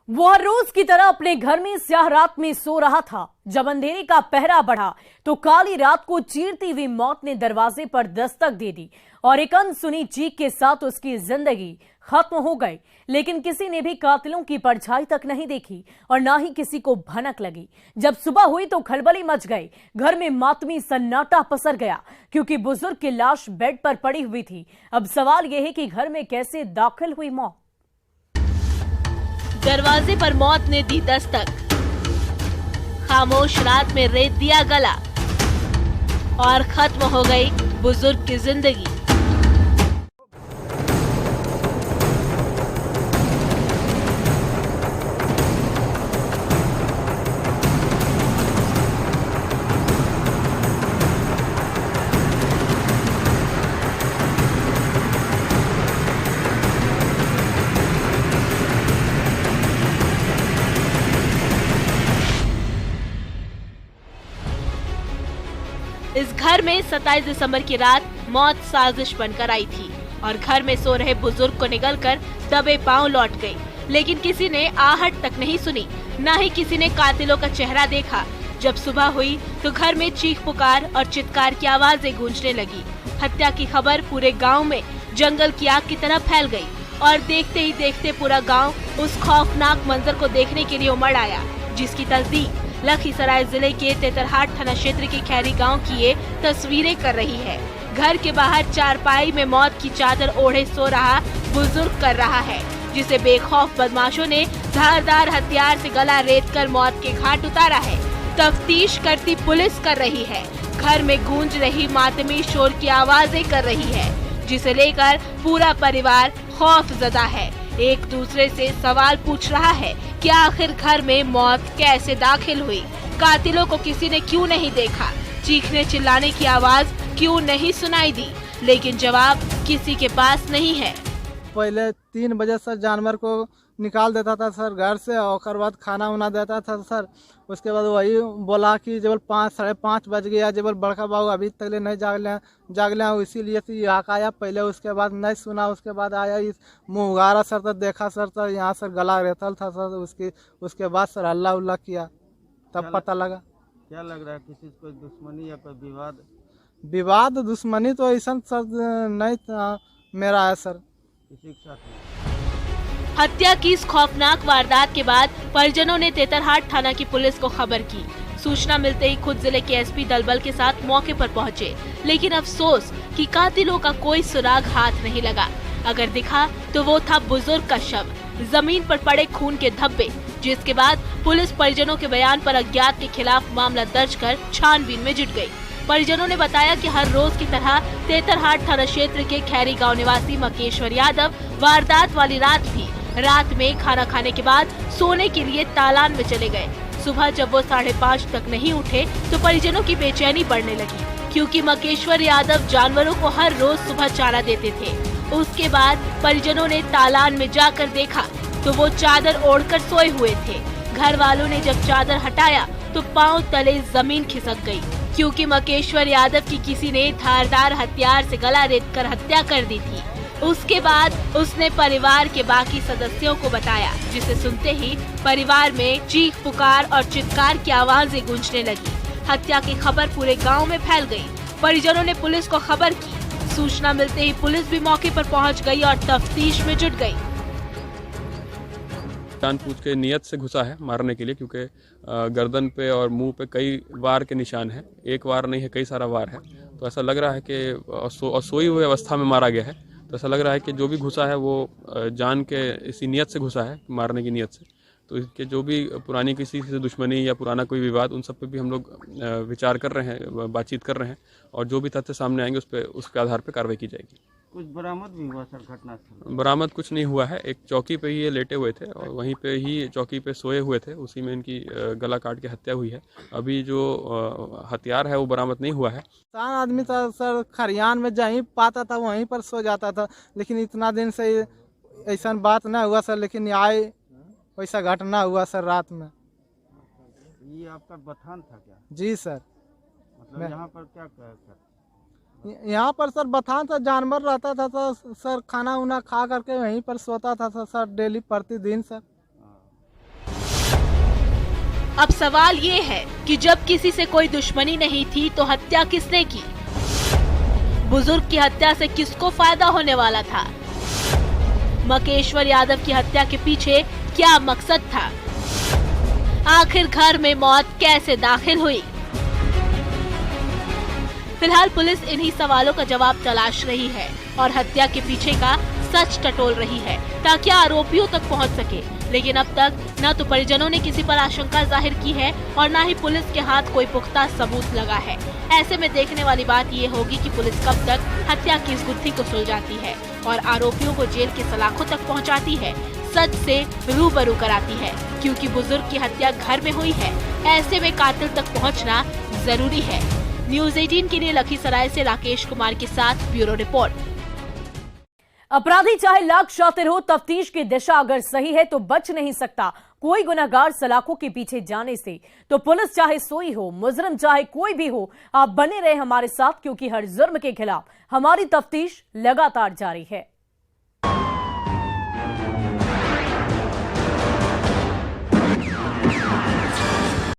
वो हर रोज की तरह अपने घर में स्याह रात में सो रहा था। जब अंधेरे का पहरा बढ़ा तो काली रात को चीरती हुई मौत ने दरवाजे पर दस्तक दे दी और एक अनसुनी चीख के साथ उसकी जिंदगी खत्म हो गई। लेकिन किसी ने भी कातिलों की परछाई तक नहीं देखी और ना ही किसी को भनक लगी। जब सुबह हुई तो खलबली मच गई। घर में मातमी सन्नाटा पसर गया क्योंकि बुजुर्ग की लाश बेड पर पड़ी हुई थी। अब सवाल यह है कि घर में कैसे दाखिल हुई मौत। दरवाजे पर मौत ने दी दस्तक, खामोश रात में रेत दिया गला और खत्म हो गई बुजुर्ग की जिंदगी। इस घर में 27 दिसंबर की रात मौत साजिश बनकर आई थी और घर में सो रहे बुजुर्ग को निगलकर दबे पांव लौट गई। लेकिन किसी ने आहट तक नहीं सुनी, न ही किसी ने कातिलों का चेहरा देखा। जब सुबह हुई तो घर में चीख पुकार और चित्कार की आवाजें गूंजने लगी। हत्या की खबर पूरे गांव में जंगल की आग की तरह फैल गई और देखते ही देखते पूरा गांव उस खौफनाक मंजर को देखने के लिए उमड़ आया, जिसकी तस्दीक लखीसराय जिले के तेतरहाट थाना क्षेत्र के खैरी गांव की ये तस्वीरें कर रही है। घर के बाहर चारपाई में मौत की चादर ओढ़े सो रहा बुजुर्ग कर रहा है, जिसे बेखौफ बदमाशों ने धारदार हथियार से गला रेत कर मौत के घाट उतारा है। तफ्तीश करती पुलिस कर रही है। घर में गूंज रही मातमी शोर की आवाजें कर रही है, जिसे लेकर पूरा परिवार खौफजदा है। एक दूसरे से सवाल पूछ रहा है कि आखिर घर में मौत कैसे दाखिल हुई, कातिलों को किसी ने क्यों नहीं देखा, चीखने चिल्लाने की आवाज क्यों नहीं सुनाई दी। लेकिन जवाब किसी के पास नहीं है। पहले 3 बजे सर जानवर को निकाल देता था सर घर से, और बाद खाना उना देता था सर। उसके बाद वही बोला कि जब 5 साढ़े 5 बज गया, जब बड़का बाबू अभी तक नहीं जागले हैं, इसीलिए तो यहाँ का आया पहले। उसके बाद नहीं सुना, उसके बाद आया इस मुँह उगारा सर, तो देखा सर तो यहाँ सर गला रेतल था सर। उसके बाद सर हल्ला उल्ला किया, तब पता लगा। क्या लग रहा है, किसी कोई दुश्मनी या कोई विवाद दुश्मनी तो ऐसा सर नहीं था मेरा है सर। किसी के साथ हत्या की इस खौफनाक वारदात के बाद परिजनों ने तेतरहाट थाना की पुलिस को खबर की। सूचना मिलते ही खुद जिले के एसपी दलबल के साथ मौके पर पहुंचे, लेकिन अफसोस कि कातिलों का कोई सुराग हाथ नहीं लगा। अगर दिखा तो वो था बुजुर्ग का शव, जमीन पर पड़े खून के धब्बे। जिसके बाद पुलिस परिजनों के बयान पर अज्ञात के खिलाफ मामला दर्ज कर छानबीन में जुट गयी। परिजनों ने बताया कि हर रोज की तरह तेतरहाट थाना क्षेत्र के खैरी गांव निवासी मकेश्वर यादव वारदात वाली रात में खाना खाने के बाद सोने के लिए तालान में चले गए। सुबह जब वो 5:30 तक नहीं उठे तो परिजनों की बेचैनी बढ़ने लगी, क्योंकि मकेश्वर यादव जानवरों को हर रोज सुबह चारा देते थे। उसके बाद परिजनों ने तालान में जाकर देखा तो वो चादर ओढ़कर सोए हुए थे। घर वालों ने जब चादर हटाया तो पांव तले जमीन खिसक गई, क्योंकि मकेश्वर यादव की किसी ने धारदार हथियार से गला रेत कर हत्या कर दी थी। उसके बाद उसने परिवार के बाकी सदस्यों को बताया, जिसे सुनते ही परिवार में चीख पुकार और चित्कार की आवाजें गूंजने लगी। हत्या की खबर पूरे गांव में फैल गई। परिजनों ने पुलिस को खबर की। सूचना मिलते ही पुलिस भी मौके पर पहुंच गई और तफ्तीश में जुट गई। जानबूझ के नियत से घुसा है मारने के लिए, क्योंकि गर्दन पे और मुंह पे कई वार के निशान हैं। एक वार नहीं है, कई सारा वार है। तो ऐसा लग रहा है कि सोई हुई अवस्था में मारा गया है। तो ऐसा लग रहा है कि जो भी घुसा है वो जान के इसी नियत से घुसा है, मारने की नियत से। तो इसके जो भी पुरानी किसी से दुश्मनी या पुराना कोई विवाद, उन सब पे भी हम लोग विचार कर रहे हैं, बातचीत कर रहे हैं, और जो भी तथ्य सामने आएंगे उसके आधार पर कार्रवाई की जाएगी। कुछ बरामद भी हुआ सर घटनास्थल? बरामद कुछ नहीं हुआ है। एक चौकी पे ही ये लेटे हुए थे और वहीं पे ही चौकी पे सोए हुए थे, उसी में इनकी गला काट के हत्या हुई है। अभी जो हथियार है वो बरामद नहीं हुआ है। आदमी था सर, खरियान में जहीं पाता था वहीं पर सो जाता था, लेकिन इतना दिन से ऐसा बात ना हुआ सर। लेकिन आए वैसा घटना हुआ सर रात में। ये आपका बथान था क्या? जी सर। मतलब यहाँ पर क्या सर? यहाँ पर सर बथान था, जानवर रहता था सर। खाना उना खा करके वहीं पर सोता था सर डेली प्रतिदिन सर। अब सवाल ये है कि जब किसी से कोई दुश्मनी नहीं थी तो हत्या किसने की? बुजुर्ग की हत्या से किसको फायदा होने वाला था? मकेश्वर यादव की हत्या के पीछे क्या मकसद था? आखिर घर में मौत कैसे दाखिल हुई? फिलहाल पुलिस इन्हीं सवालों का जवाब तलाश रही है और हत्या के पीछे का सच टटोल रही है ताकि आरोपियों तक पहुंच सके। लेकिन अब तक न तो परिजनों ने किसी पर आशंका जाहिर की है और न ही पुलिस के हाथ कोई पुख्ता सबूत लगा है। ऐसे में देखने वाली बात ये होगी कि पुलिस कब तक हत्या की इस गुत्थी को सुलझाती है और आरोपियों को जेल के सलाखों तक पहुंचाती है, सच से रूबरू कराती है। क्योंकि बुजुर्ग की हत्या घर में हुई है, ऐसे में कातिल तक पहुँचना जरूरी है। न्यूज़ 18 के लिए लखीसराय से राकेश कुमार के साथ ब्यूरो रिपोर्ट। अपराधी चाहे लाख शातिर हो, तफ्तीश की दिशा अगर सही है तो बच नहीं सकता कोई गुनहगार सलाखों के पीछे जाने से। तो पुलिस चाहे सोई हो, मुजरिम चाहे कोई भी हो, आप बने रहे हमारे साथ, क्योंकि हर जुर्म के खिलाफ हमारी तफ्तीश लगातार जारी है।